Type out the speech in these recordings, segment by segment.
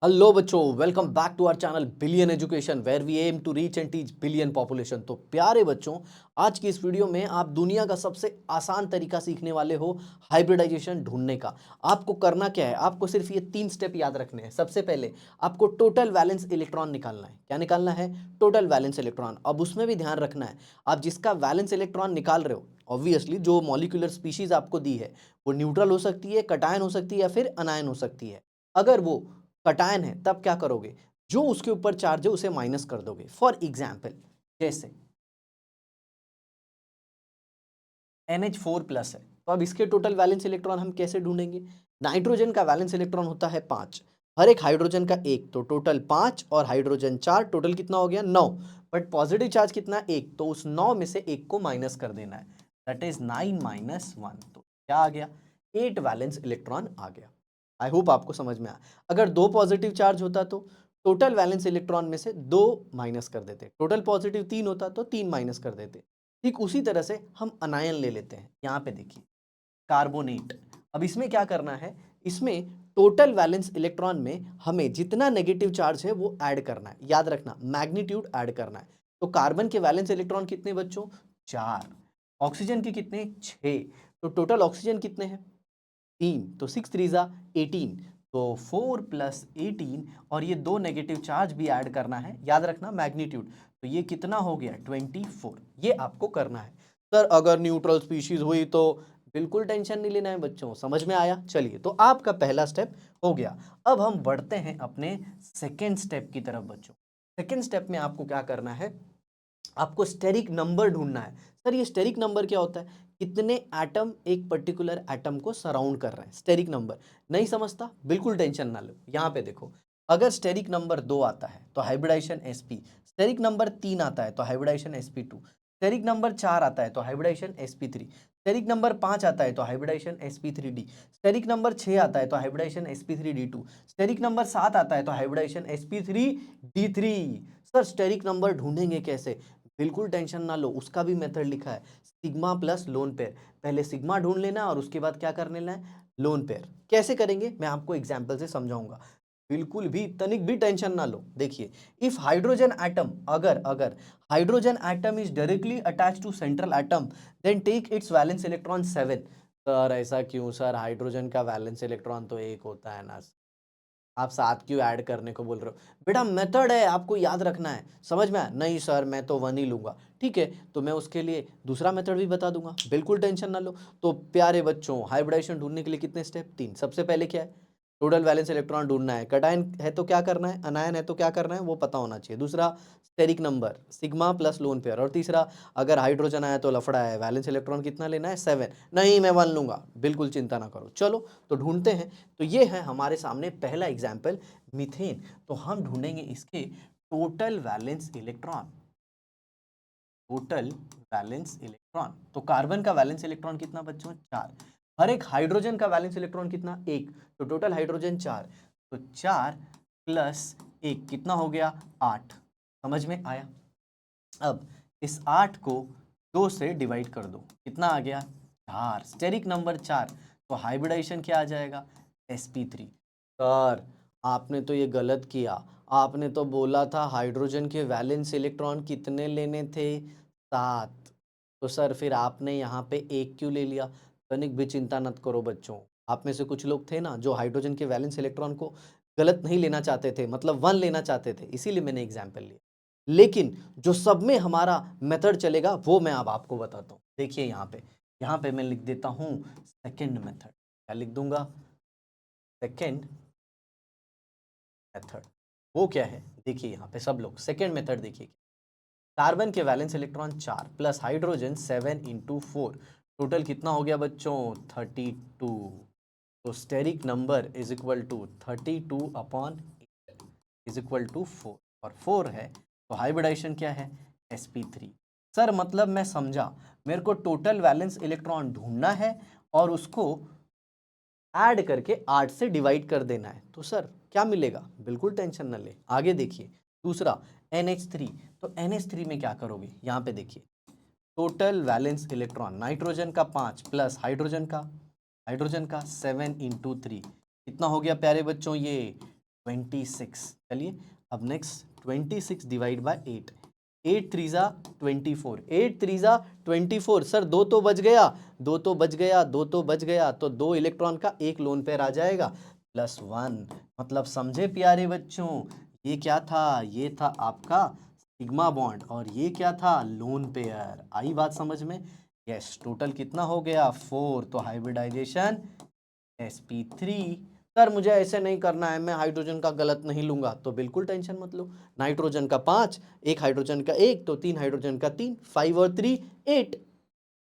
Hello बच्चों, welcome back to our channel billion education where we aim to reach and teach billion population. तो प्यारे बच्चों, आज की इस वीडियो में आप दुनिया का सबसे आसान तरीका सीखने वाले हो हाइब्रिडाइजेशन ढूंढने का। आपको करना क्या है, आपको सिर्फ ये 3 स्टेप याद रखने हैं। सबसे पहले आपको टोटल वैलेंस इलेक्ट्रॉन निकालना है। क्या निकालना है? Total valence electron. अब उसमें भी ध्यान रखना है, आप जिसका वैलेंस इलेक्ट्रॉन निकाल रहे हो, ऑब्वियसली जो मॉलिक्यूलर स्पीशीज आपको दी है वो न्यूट्रल हो सकती है, कटायन हो सकती है या फिर अनायन हो सकती है। अगर वो कटायन है तब क्या करोगे? जो उसके ऊपर चार्ज है उसे माइनस कर दोगे। फॉर एग्जाम्पल, जैसे NH4 प्लस है, तो अब इसके टोटल वैलेंस इलेक्ट्रॉन हम कैसे ढूंढेंगे? नाइट्रोजन का वैलेंस इलेक्ट्रॉन होता है 5, हर एक हाइड्रोजन का 1, तो टोटल 5 और हाइड्रोजन 4, टोटल कितना हो गया? 9। बट पॉजिटिव चार्ज कितना? 1, तो उस 9 में से 1 को माइनस कर देना है, दैट इज 9 माइनस 1। तो क्या आ गया? 8 वैलेंस इलेक्ट्रॉन आ गया। आई होप आपको समझ में आया। अगर 2 पॉजिटिव चार्ज होता तो टोटल वैलेंस इलेक्ट्रॉन में से 2 माइनस कर देते, टोटल पॉजिटिव 3 होता तो 3 माइनस कर देते। ठीक उसी तरह से हम अनायन ले लेते हैं। यहाँ पे देखिए, कार्बोनेट। अब इसमें क्या करना है? इसमें टोटल वैलेंस इलेक्ट्रॉन में हमें जितना नेगेटिव चार्ज है वो ऐड करना है। याद रखना, मैग्नीट्यूड ऐड करना है। तो कार्बन के वैलेंस इलेक्ट्रॉन कितने बच्चों? 4। ऑक्सीजन के कितने? 6। तो टोटल ऑक्सीजन कितने हैं? 3, तो 6 3 जा 18, तो 4 प्लस 18, और ये 2 नेगेटिव चार्ज भी ऐड करना है। याद रखना मैग्नीट्यूड, तो ये कितना हो गया? 24। ये आपको करना है। सर अगर न्यूट्रल स्पीशीज हुई तो बिल्कुल टेंशन नहीं लेना है बच्चों। समझ में आया? चलिए, तो आपका पहला स्टेप हो गया। अब हम बढ़ते हैं अपने सेकेंड स्टेप की तरफ बच्चों। सेकेंड स्टेप में आपको क्या करना है? आपको स्टेरिक नंबर ढूंढना है। सर ये स्टेरिक नंबर क्या होता है? कितने एटम एक पर्टिकुलर एटम को सराउंड कर रहे हैं, स्टेरिक नंबर। नहीं समझता? बिल्कुल टेंशन ना लो। यहाँ पे देखो, अगर स्टेरिक नंबर 2 आता है तो हाइब्रिडाइजेशन sp, स्टेरिक नंबर 3 आता है तो हाइब्रिडाइजेशन sp2, स्टेरिक नंबर 4 आता है तो हाइब्रिडाइजेशन sp3, स्टेरिक नंबर 5 आता है तो हाइब्रिडाइजेशन sp3d, स्टेरिक नंबर 6 आता है तो हाइब्रिडाइजेशन sp3d2, स्टेरिक नंबर 7 आता है तो hybridisation sp3d3। Sir steric number ढूंढेंगे कैसे? बिल्कुल टेंशन ना लो, उसका भी मेथड लिखा है, सिग्मा प्लस लोन पेयर। पहले सिग्मा ढूंढ लेना और उसके बाद क्या कर लेना है? Lone pair. कैसे करेंगे मैं आपको एग्जांपल से समझाऊंगा। बिल्कुल भी तनिक भी टेंशन ना लो। देखिए, इफ हाइड्रोजन एटम, अगर अगर hydrogen atom is directly attach to central atom, then take its valence electron 7। Sir ऐसा क्यों? सर हाइड्रोजन का वैलेंस इलेक्ट्रॉन तो 1 होता है ना, आप 7 क्यों ऐड करने को बोल रहे हो? बेटा मेथड है, आपको याद रखना है। समझ में आया? नहीं सर मैं तो 1 ही लूंगा। ठीक है, तो मैं उसके लिए दूसरा मेथड भी बता दूंगा, बिल्कुल टेंशन ना लो। तो प्यारे बच्चों, हाइब्रिडाइजेशन ढूंढने के लिए कितने स्टेप? 3। सबसे पहले क्या है? टोटल वैलेंस इलेक्ट्रॉन ढूंढना है। कटायन है तो क्या करना है, अनायन है तो क्या करना है, वो पता होना चाहिए। दूसरा, steric number, sigma plus lone pair. और तीसरा, अगर हाइड्रोजन आया तो लफड़ा है, वैलेंस इलेक्ट्रॉन कितना लेना है? 7। नहीं मैं 1 लूंगा, बिल्कुल चिंता ना करो। चलो तो ढूंढते हैं। तो ये है हमारे सामने पहला एग्जाम्पल, मीथेन। तो हम ढूंढेंगे इसके total valence electron. Total valence electron, तो कार्बन का वैलेंस इलेक्ट्रॉन कितना बच्चों? 4। हर एक हाइड्रोजन का वैलेंस इलेक्ट्रॉन कितना? 1, तो टोटल हाइड्रोजन 4, तो 4 प्लस 1 कितना हो गया? 8। समझ में आया? अब इस 8 को 2 से डिवाइड कर दो, कितना आ गया? 4। स्टेरिक नंबर 4, तो हाइब्रिडाइजेशन क्या आ जाएगा? sp3। सर आपने तो ये गलत किया, आपने तो बोला था हाइड्रोजन के वैलेंस इलेक्ट्रॉन कितने लेने थे? 7। तो सर फिर आपने यहाँ पे 1 क्यों ले लिया? तनिक भी चिंता मत करो बच्चों, आप में से कुछ लोग थे ना जो हाइड्रोजन के वैलेंस इलेक्ट्रॉन को गलत नहीं लेना चाहते थे, मतलब 1 लेना चाहते थे, इसीलिए मैंने एग्जाम्पल लिया। लेकिन जो सब में हमारा मेथड चलेगा वो मैं अब आपको बताता हूँ। देखिए यहाँ पे मैं लिख देता हूँ सेकंड मेथड। क्या लिख दूंगा? Second method. वो क्या है? देखिए यहाँ पे सब लोग सेकंड मेथड देखिए। कार्बन के valence electron 4 plus hydrogen 7 into 4, total कितना हो गया बच्चों? 32। तो steric number is equal to 32 upon 8 is equal to 4, और 4 है तो हाइब्रिडाइजेशन क्या है? sp3। सर मतलब मैं समझा, मेरे को टोटल वैलेंस इलेक्ट्रॉन ढूंढना है और उसको ऐड करके 8 से डिवाइड कर देना है। तो सर क्या मिलेगा? बिल्कुल टेंशन न ले, आगे देखिए। दूसरा NH3, तो NH3 में क्या करोगे? यहाँ पे देखिए, टोटल वैलेंस इलेक्ट्रॉन नाइट्रोजन का 5 प्लस हाइड्रोजन का 7 इंटू 3 कितना हो गया प्यारे बच्चों? ये 26। चलिए अब नेक्स्ट 26 डिवाइड बाय 8, 8 3 24, 8 3 24। सर दो तो बच गया, दो तो बच गया, दो तो बच गया, तो 2 इलेक्ट्रॉन का एक लोन पेयर आ जाएगा +1। मतलब समझे प्यारे बच्चों, ये क्या था, ये था आपका सिग्मा बॉन्ड और ये क्या था, लोन पेयर। आई बात समझ में? यस, टोटल कितना हो गया 4, तो हाइब्रिडाइजेशन sp3। सर मुझे ऐसे नहीं करना है, मैं हाइड्रोजन का गलत नहीं लूंगा, तो बिल्कुल टेंशन मत लो। नाइट्रोजन का 5, एक हाइड्रोजन का 1, तो 3 हाइड्रोजन का 3, 5 और 3 8।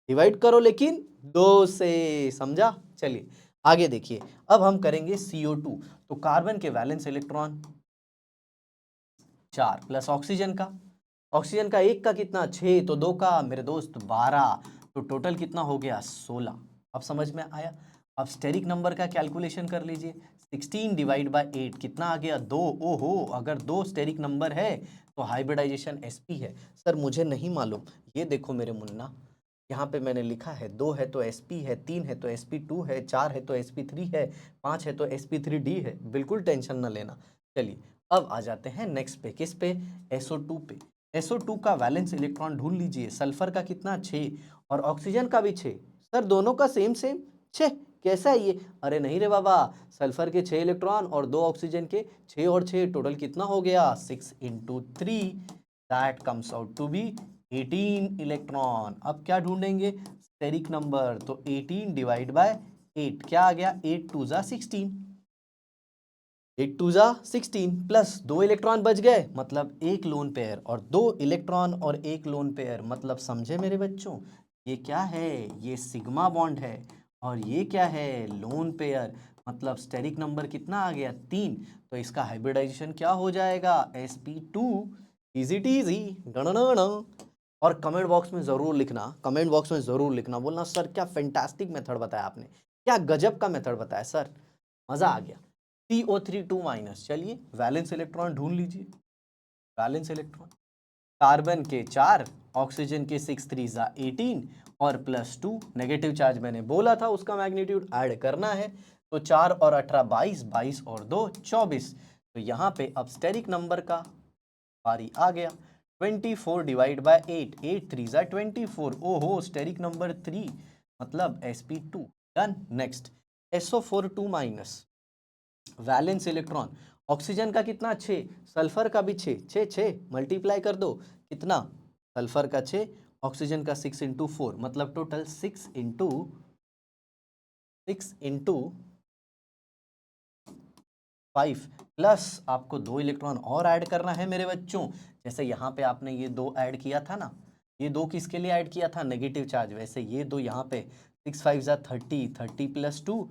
डिवाइड करो लेकिन 2 से, समझा? चलिए आगे देखिए, अब हम करेंगे CO2। तो कार्बन के वैलेंस इलेक्ट्रॉन 4 प्लस ऑक्सीजन का 1 का कितना 6, तो 2 का मेरे दोस्त 12, तो टोटल कितना हो गया 16। अब समझ में आया? अब स्टेरिक नंबर का कैलकुलेशन कर लीजिए, 16 डिवाइड बाय 8 कितना आ गया 2। ओहो, अगर 2 स्टेरिक नंबर है तो हाइब्रिडाइजेशन sp है। सर मुझे नहीं मालूम, ये देखो मेरे मुन्ना, यहाँ पे मैंने लिखा है 2 है तो sp है, 3 है तो sp2 है, 4 है तो sp3 है, 5 है तो sp3d है। बिल्कुल टेंशन ना लेना। चलिए अब आ जाते हैं नेक्स्ट पे, किस पे, SO2 पे। SO2 का वैलेंस इलेक्ट्रॉन ढूंढ लीजिए। सल्फर का कितना 6 और ऑक्सीजन का भी 6। सर दोनों का सेम सेम 6, कैसा है ये? अरे नहीं रे बाबा, सल्फर के 6 इलेक्ट्रॉन और 2 ऑक्सीजन के 6 और 6, टोटल कितना हो गया 6 × 3, that comes out to be 18 electron. अब क्या ढूंढेंगे, स्टेरिक नंबर, तो 18 डिवाइड बाय 8 क्या आ गया, 8 2 16, 8 2 16 प्लस 2 इलेक्ट्रॉन बच गए, मतलब एक लोन पेयर, और 2 इलेक्ट्रॉन और एक लोन पेयर, मतलब समझे मेरे बच्चों, ये क्या है, ये सिग्मा बॉन्ड है और ये क्या है, लोन पेयर। मतलब स्टेरिक नंबर कितना आ गया 3, तो इसका हाइब्रिडाइजेशन क्या हो जाएगा sp2। इजी टीजी गणना। और कमेंट बॉक्स में जरूर लिखना, कमेंट बॉक्स में जरूर लिखना, बोलना सर क्या फैंटास्टिक मेथड बताया आपने, क्या गजब का मेथड बताया सर, मजा आ गया। CO3 2-। चलिए वैलेंस इलेक्ट्रॉन ढूंढ लीजिए। वैलेंस इलेक्ट्रॉन, कार्बन के 4, ऑक्सीजन के 6 3 18 और +2, नेगेटिव चार्ज मैंने बोला था उसका मैग्नीट्यूड ऐड करना है, तो 4 और 18 22, 22 और 2 24। तो यहाँ पे अब स्टेरिक नंबर का बारी आ गया, 24 डिवाइड बाय 8, 8 3 24। ओहो, स्टेरिक नंबर 3, मतलब sp2। Done. Next SO4 2-। Valence electron, oxygen का कितना 6, सल्फर का भी 6, 6 6 मल्टीप्लाई कर दो, कितना, सल्फर का 6, ऑक्सीजन का 6 × 4, मतलब टोटल 6 × 5 प्लस आपको 2 इलेक्ट्रॉन और ऐड करना है मेरे बच्चों। जैसे यहाँ पे आपने ये 2 ऐड किया था ना, ये 2 किसके लिए ऐड किया था, नेगेटिव चार्ज, वैसे ये 2 यहाँ पे 6 5 30, 30 + 2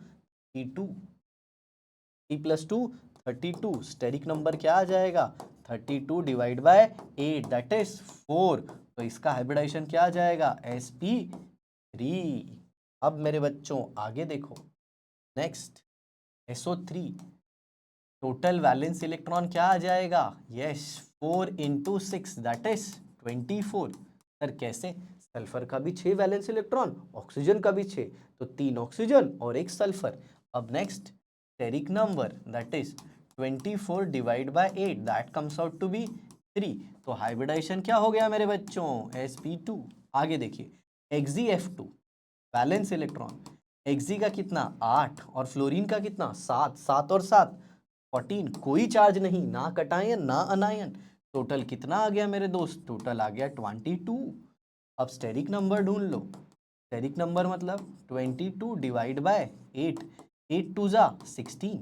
32, 30 + 2 32, स्टेरिक नंबर क्या आ जाएगा 32 डिवाइड बाय 8, दैट इज 4। तो इसका हाइब्रिडाइजेशन क्या आ जाएगा sp3। अब मेरे बच्चों आगे देखो, next SO3, total valence electron क्या आ जाएगा, यस 4 × 6, दैट इज 24। सर कैसे, सल्फर का भी 6 वैलेंस इलेक्ट्रॉन, ऑक्सीजन का भी 6, तो 3 ऑक्सीजन और 1 सल्फर। अब next steric number, that is 24 divide by 8, that comes out to be 3। तो हाइब्रिडाइजेशन क्या हो गया मेरे बच्चों sp2। आगे देखिए Hgf2, वैलेंस इलेक्ट्रॉन, Hg का कितना 8 और फ्लोरीन का कितना 7, 7 और 7 14, कोई चार्ज नहीं, ना कटायन ना अनायन, टोटल कितना आ गया मेरे दोस्त, टोटल आ गया 22। अब स्टेरिक नंबर ढूंढ लो, स्टेरिक नंबर मतलब 22 डिवाइड बाय 8, 8 2 16,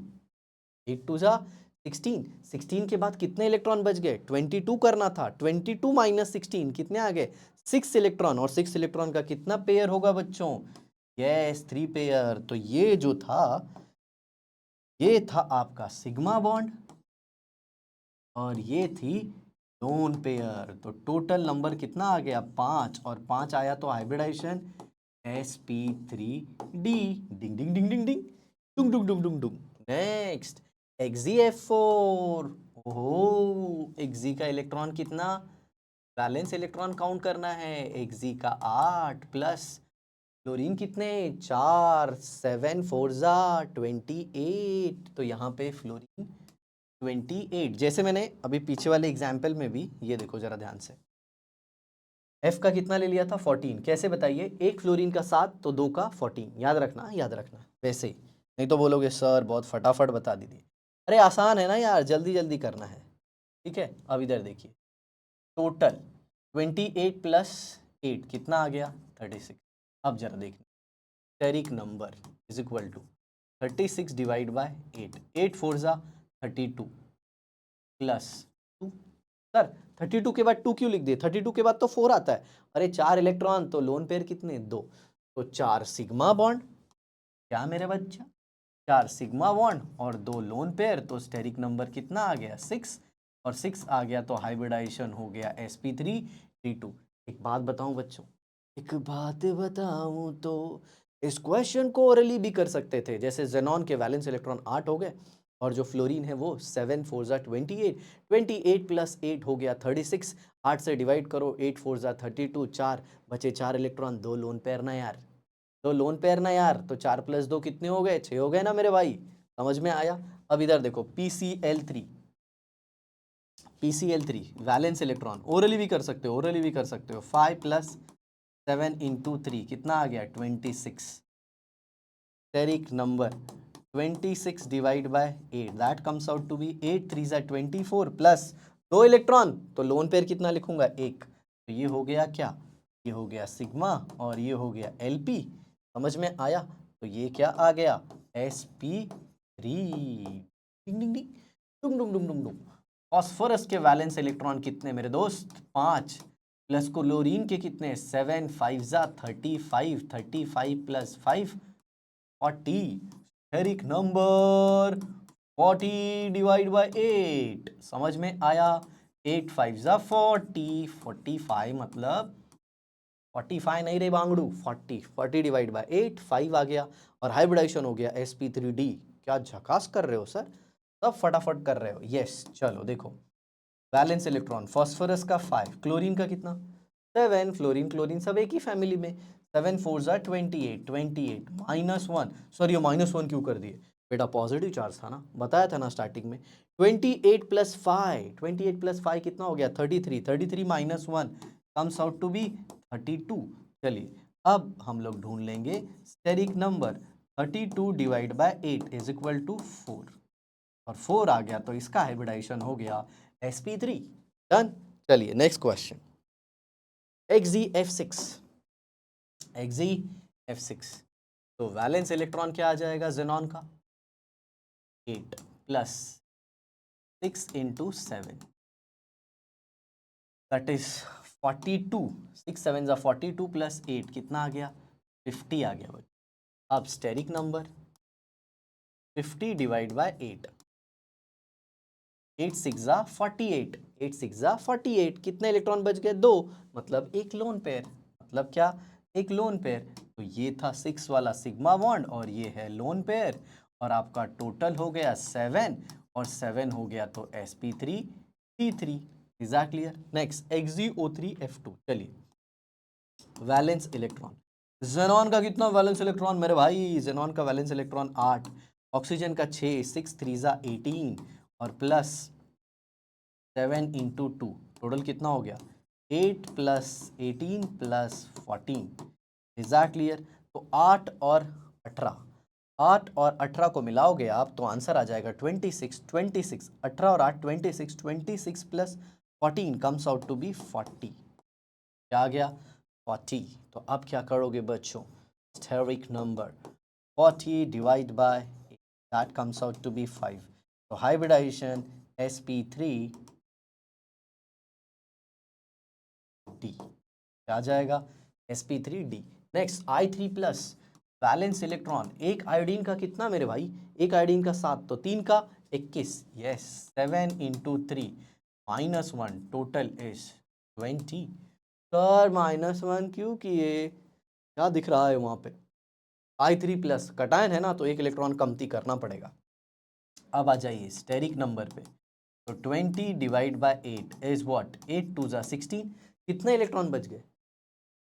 8 2 16, 16 के बाद कितने इलेक्ट्रॉन बच गए, 22 करना था, 22 - 16 कितने आ गए 6 इलेक्ट्रॉन, और 6 इलेक्ट्रॉन का कितना पेयर होगा बच्चों, यस 3 पेयर। तो ये जो था, ये था आपका सिग्मा बॉन्ड और ये थी लोन पेयर। तो टोटल नंबर कितना आ गया 5, और 5 आया तो हाइब्रिडाइजेशन sp3d, डिंग डिंग डिंग डिंग डिंग डुंग डुंग डुंग डुंग डुंग। नेक्स्ट Hgf4, ओहो, Hg का इलेक्ट्रॉन कितना, वैलेंस इलेक्ट्रॉन काउंट करना है, Hg का 8 प्लस क्लोरीन कितने 4, 7 4 28, तो यहाँ पे फ्लोरीन 28। जैसे मैंने अभी पीछे वाले एग्जाम्पल में भी, ये देखो जरा ध्यान से, F का कितना ले लिया था 14। कैसे बताइए, एक फ्लोरीन का 7 तो 2 का 14। याद रखना, याद रखना, वैसे ही, नहीं तो बोलोगे सर बहुत फटाफट बता दीजिए। अरे आसान है ना यार, जल्दी जल्दी करना है। ठीक है, अब इधर देखिए, टोटल 28 प्लस 8 कितना आ गया 36। अब जरा देखना, steric number is equal to 36 divide by 8, 8 4 जा 32 प्लस 2। सर 32 के बाद 2 क्यों लिख दिए, 32 के बाद तो 4 आता है। अरे 4 इलेक्ट्रॉन तो लोन पेयर कितने 2, तो 4 सिग्मा बॉन्ड, क्या मेरे बच्चा 4 सिग्मा बॉन्ड और 2 लोन पेयर, तो स्टेरिक नंबर कितना आ गया 6, और 6 आ गया तो हाइब्रिडाइजेशन हो गया sp3d2। एक बात बताऊं बच्चों, एक बात बताऊं तो इस क्वेश्चन को ओरली भी कर सकते थे। जैसे जेनॉन के वैलेंस इलेक्ट्रॉन 8 हो गए और जो फ्लोरीन है वो 7 4 जा 28, 28 प्लस 8 हो गया 36, 8 से डिवाइड करो, 8 4 जा 32, 4 बचे 4 इलेक्ट्रॉन, 2 लोन पेयर ना यार, 2 लोन पेयर ना यार, तो 4 प्लस 2 कितने हो गए 6 हो गए ना मेरे भाई, समझ में आया। अब इधर देखो PCl3, PCl3 valence electron, orally भी कर सकते हो, ओरली भी कर सकते हो, 5 प्लस 7 इंटू 3 कितना आ गया 26, steric number 26 divide by 8 that comes out to be 8 3 जा 24 प्लस 2 इलेक्ट्रॉन, तो लोन पेयर कितना लिखूंगा 1, तो ये हो गया क्या, ये हो गया सिग्मा और ये हो गया LP, समझ में आया। तो ये क्या आ गया sp3, डिंग डिंग डिंग डुंग डुंग डुंग डुंग डुंग। फास्फोरस के वैलेंस इलेक्ट्रॉन कितने मेरे दोस्त 5, प्लस क्लोरीन के कितने 7 5 जा 35, 35 plus 5 40, steric number 40 divide by 8, समझ में आया। 8 5 जा 40, 45 मतलब 45 नहीं रे बांगड़ू, 40, 40 डिवाइड बाय 8 5 आ गया और हाइब्रिडाइजेशन हो गया sp3d। क्या झकास कर रहे हो सर, सब फटाफट कर रहे हो। यस चलो देखो, वैलेंस इलेक्ट्रॉन फास्फोरस का 5, क्लोरीन का कितना 7, फ्लोरीन क्लोरीन सब एक ही फैमिली में, 7 4 जा 28, 28 माइनस 1, सर ये माइनस 1 क्यों कर दिए बेटा, पॉजिटिव चार्ज था ना, बताया था ना स्टार्टिंग में। 28 प्लस 5, 28 प्लस 5 कितना हो गया 33, 33 minus 1 comes out to be 32। चलिए अब हम लोग ढूंढ लेंगे स्टेरिक नंबर, 32 divide by 8 is equal to 4, और 4 आ गया तो इसका हाइब्रिडाइजेशन हो गया sp3। डन। चलिए नेक्स्ट क्वेश्चन, XeF6, XeF6, तो वैलेंस इलेक्ट्रॉन क्या आ जाएगा जेनॉन का 8 प्लस 6 इंटू 7 दैट इज 42, 6 7 जा 42 प्लस 8 कितना आ गया 50 आ गया भाई। अब स्टेरिक नंबर 50 डिवाइड बाय 8, 8 6 जा 48, 8 6 जा 48 कितने इलेक्ट्रॉन बच गए 2, मतलब एक लोन पेयर, मतलब क्या एक लोन पेयर। तो ये था 6 वाला सिग्मा बॉन्ड और ये है लोन पेयर, और आपका टोटल हो गया 7 और 7 हो गया तो sp3d3। Is that clear. Next XeO3F2, चलिए वैलेंस इलेक्ट्रॉन, जेनॉन का कितना वैलेंस इलेक्ट्रॉन मेरे भाई, जेनॉन का वैलेंस इलेक्ट्रॉन 8, ऑक्सीजन का 6, 6 3 जा 18 और प्लस 7 इंटू 2, टोटल कितना हो गया 8 plus 18 plus 14। Is that clear. तो 8 और 18, 8 और 18 को मिलाओगे आप तो आंसर आ जाएगा 26, 26 18 और 8 26, 26 plus 14 comes out to be 40, क्या आ गया 40। तो अब क्या करोगे बच्चों, steric number 40 divide by that comes out to be 5, तो हाइब्रिडाइजेशन sp3d क्या आ जाएगा sp3d। Next I3 plus valence electron, एक आयोडीन का कितना मेरे भाई, एक आयोडीन का 7 तो 3 का 21, yes 7 into 3 minus 1 total is 20। Sir minus 1 क्यों किए, क्या दिख रहा है वहां पे, I3 प्लस कटायन है ना तो एक इलेक्ट्रॉन कमती करना पड़ेगा। अब आ जाइए स्टेरिक नंबर पे, तो 20 डिवाइड बाय 8 इज व्हाट, 8 2 जा 16, कितने इलेक्ट्रॉन बच गए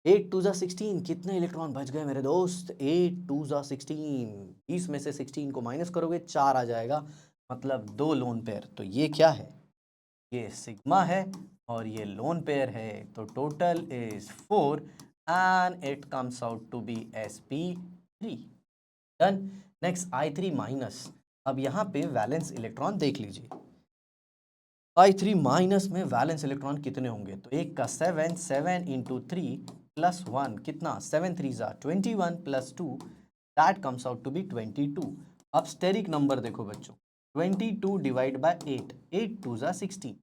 8 2 जा 16, कितने इलेक्ट्रॉन बच गए मेरे दोस्त 8 2 जा 16, 20 में से 16 को माइनस करोगे 4 आ जाएगा, मतलब 2 लोन पेयर। तो ये क्या है? ये सिग्मा है और ये लोन पेयर है। तो total is 4 and it comes out to be sp3। Done. Next I3 minus. अब यहाँ पे वैलेंस इलेक्ट्रॉन देख लीजिए। I3 माइनस में वैलेंस इलेक्ट्रॉन कितने होंगे? तो एक का 7, 7 इंटू 3 प्लस 1 कितना? 7 3 ज़ा 21 plus 2 that comes out to be 22। अब स्टेरिक नंबर देखो बच्चों, 22 डिवाइड बाय 8, 8 2 ज़ा 16।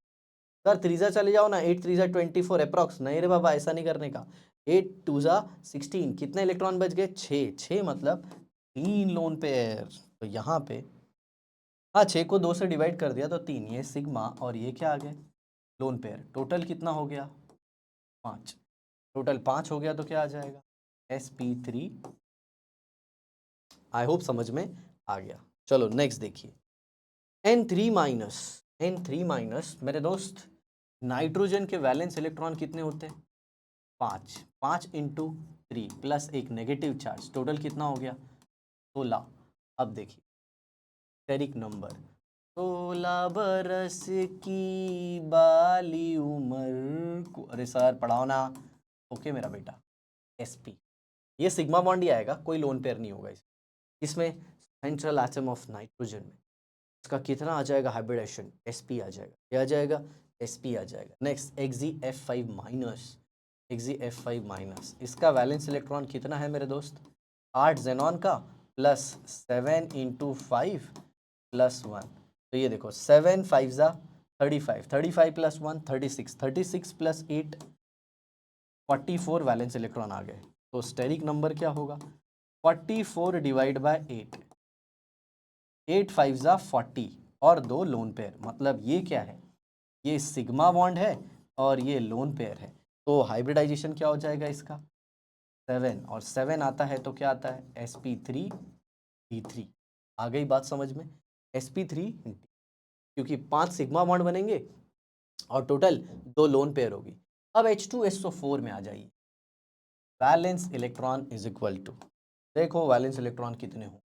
सर 3 ज़ा चले जाओ ना, 8 3 ज़ा 24 अप्रॉक्स। नहीं रे बाबा, ऐसा नहीं करने का। 8 2 ज़ा 16, कितने इलेक्ट्रॉन बच गए? 6, 6 मतलब 3 लोन पेयर। तो यहाँ पे हाँ, 6 को 2 से डिवाइड कर दिया तो 3, ये सिग्मा और ये क्या आ गए? Lone pair. टोटल कितना हो गया? 5। टोटल 5 हो गया तो क्या आ जाएगा? sp3। आई होप समझ में आ गया। चलो नेक्स्ट देखिए, N3 माइनस। N3 माइनस मेरे दोस्त, नाइट्रोजन के वैलेंस इलेक्ट्रॉन कितने होते हैं? 5। 5 इंटू 3 प्लस एक नेगेटिव चार्ज, टोटल कितना हो गया? 16। अब देखिए स्टेरिक नंबर, 16 बरस की बाली उम्र को, अरे सर पढ़ाओ ना। ओके मेरा बेटा, sp। ये सिग्मा बॉन्ड ही आएगा, कोई लोन पेयर नहीं होगा इसमें। सेंट्रल एटम ऑफ नाइट्रोजन में इसका कितना आ जाएगा हाइब्रिडेशन? sp आ जाएगा। क्या आ जाएगा? sp आ जाएगा। Next Xzf5 minus. Xzf5 minus, इसका वैलेंस इलेक्ट्रॉन कितना है मेरे दोस्त? 8 जेनॉन का प्लस 7 इंटू 5 प्लस 1। तो ये देखो 7 5 ज़ा 35, 35 प्लस 1 36, 36 प्लस 8 44 वैलेंस इलेक्ट्रॉन आ गए। तो स्टेरिक नंबर क्या होगा? 44 डिवाइड बाय 8, 8 5 ज़ा 40 और 2 लोन पेयर। मतलब ये क्या है? ये सिग्मा बॉन्ड है और ये लोन पेयर है। तो हाइब्रिडाइजेशन क्या हो जाएगा इसका? 7 और 7 आता है तो क्या आता है? sp3d3। आ गई बात समझ में? sp3, क्योंकि 5 सिग्मा बॉन्ड बनेंगे और टोटल 2 लोन पेयर होगी। अब H2SO4 में आ जाइए। Valence electron is equal to, देखो वैलेंस इलेक्ट्रॉन कितने हो?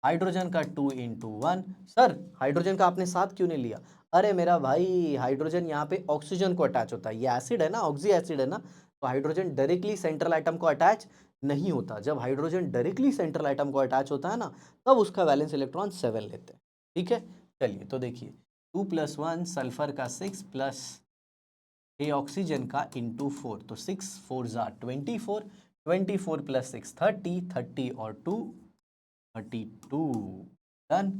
हाइड्रोजन का 2 इंटू 1। सर हाइड्रोजन का आपने साथ क्यों नहीं लिया? अरे मेरा भाई, हाइड्रोजन यहाँ पे ऑक्सीजन को अटैच होता है। ये एसिड है ना, ऑक्सी एसिड है ना, तो हाइड्रोजन डायरेक्टली सेंट्रल एटम को अटैच नहीं होता। जब हाइड्रोजन डायरेक्टली सेंट्रल एटम को अटैच होता है ना, तब उसका वैलेंस इलेक्ट्रॉन 7 लेते हैं। ठीक है, चलिए तो देखिए 2 + 1 सल्फर का 6 प्लस ये ऑक्सीजन का इंटू 4, तो 6 4 ज़ा 24, 24 प्लस 6 30, 30 और 2 32। डन।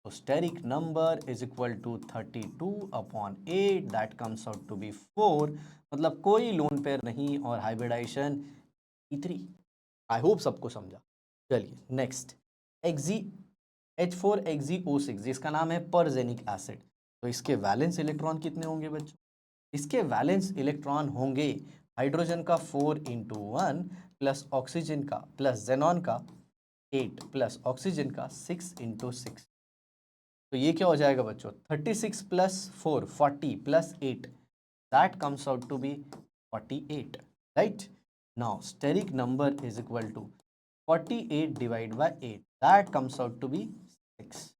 तो steric number is equal to 32/8, that comes out to be 4। मतलब कोई लोन पेयर नहीं और हाइब्रिडाइजेशन E3। आई होप सबको समझा। चलिए नेक्स्ट, एक्सी H4 एक्जीO6, जिसका नाम है परजेनिक एसिड। तो इसके वैलेंस इलेक्ट्रॉन कितने होंगे बच्चों? इसके वैलेंस इलेक्ट्रॉन होंगे हाइड्रोजन का 4 इंटू 1 प्लस ऑक्सीजन का प्लस जेनॉन का 8 प्लस ऑक्सीजन का 6 इंटू 6। तो ये क्या हो जाएगा बच्चों? 36 plus 4 40 plus 8 that comes out to be 48। Right. Now steric number is equal to 48 divide by 8, that comes out to be 6।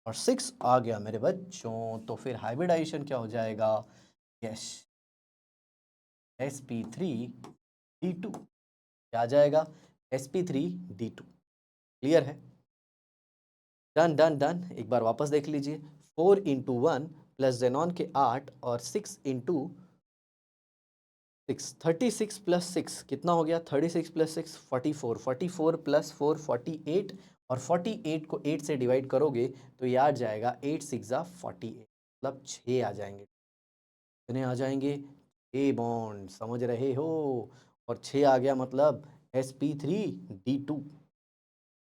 और 6 आ गया मेरे बच्चों, तो फिर हाइब्रिडाइजेशन क्या हो जाएगा? Yes, sp3d2। क्या आ जाएगा? sp3d2। क्लियर है? Done done done. एक बार वापस देख लीजिए, 4 इंटू 1 प्लस जेनॉन के 8 और 6 इंटू 6, 36 प्लस 6 कितना हो गया? 36 प्लस 6 44, 44 प्लस 4 48 और 48 को 8 से डिवाइड करोगे तो ये आ जाएगा 8 6 48, मतलब 6 आ जाएंगे। कितने आ जाएंगे? 6 बॉन्ड, समझ रहे हो? और 6 आ गया मतलब sp3d2।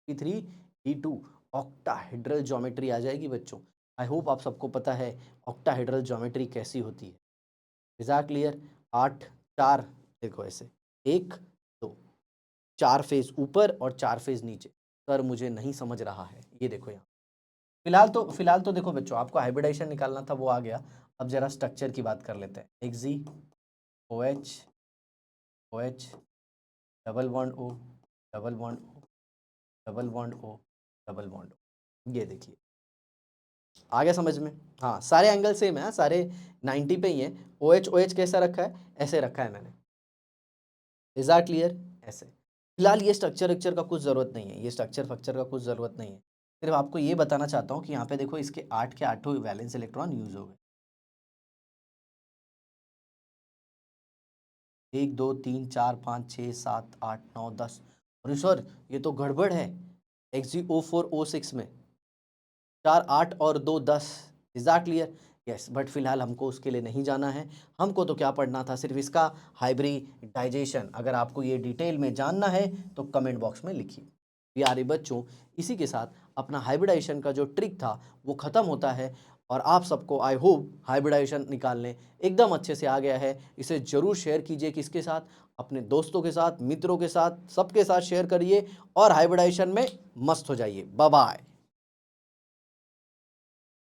sp3d2 ऑक्टाहेड्रल ज्योमेट्री आ जाएगी बच्चों। आई होप आप सबको पता है ऑक्टाहेड्रल ज्योमेट्री कैसी होती है। Is that clear? 8 4, देखो ऐसे 1 2, 4 फेज ऊपर और 4 फेज नीचे। सर मुझे नहीं समझ रहा है, ये देखो यहाँ। फिलहाल तो देखो बच्चों, आपको हाइब्रिडाइजेशन निकालना था, वो आ गया। अब जरा स्ट्रक्चर की बात कर लेते हैं। एक्सी OH OH, double bond O, double bond O, double bond O, double bond O। ये देखिए आ गया समझ में? हाँ, सारे एंगल सेम है, हाँ, सारे 90 पे ही हैं। OH OH कैसा रखा है? ऐसे रखा है मैंने। Is are clear? ऐसे। फिलहाल ये स्ट्रक्चर वक्चर का कुछ ज़रूरत नहीं है, ये स्ट्रक्चर फक्चर का कुछ ज़रूरत नहीं है। सिर्फ आपको ये बताना चाहता हूँ कि यहाँ पे देखो इसके 8 के आठों वैलेंस इलेक्ट्रॉन यूज़ हो गए। 1 2 3 4 5 6 7 8 9 10। अरे सर ये तो गड़बड़ है। XgO4O6 में 4 8 और 2 10। Is that clear? Yes, but फिलहाल हमको उसके लिए नहीं जाना है। हमको तो क्या पढ़ना था, सिर्फ इसका हाइब्रिडाइजेशन। अगर आपको ये डिटेल में जानना है तो कमेंट बॉक्स में लिखिए। प्यारे बच्चों, इसी के साथ अपना हाइब्रिडाइजेशन का जो ट्रिक था वो ख़त्म होता है और आप सबको आई होप हाइब्रिडाइजेशन निकालने एकदम अच्छे से आ गया है। इसे ज़रूर शेयर कीजिए, किसके साथ? अपने दोस्तों के साथ, मित्रों के साथ, सबके साथ शेयर करिए और हाइब्रिडाइजेशन में मस्त हो जाइए। Bye bye.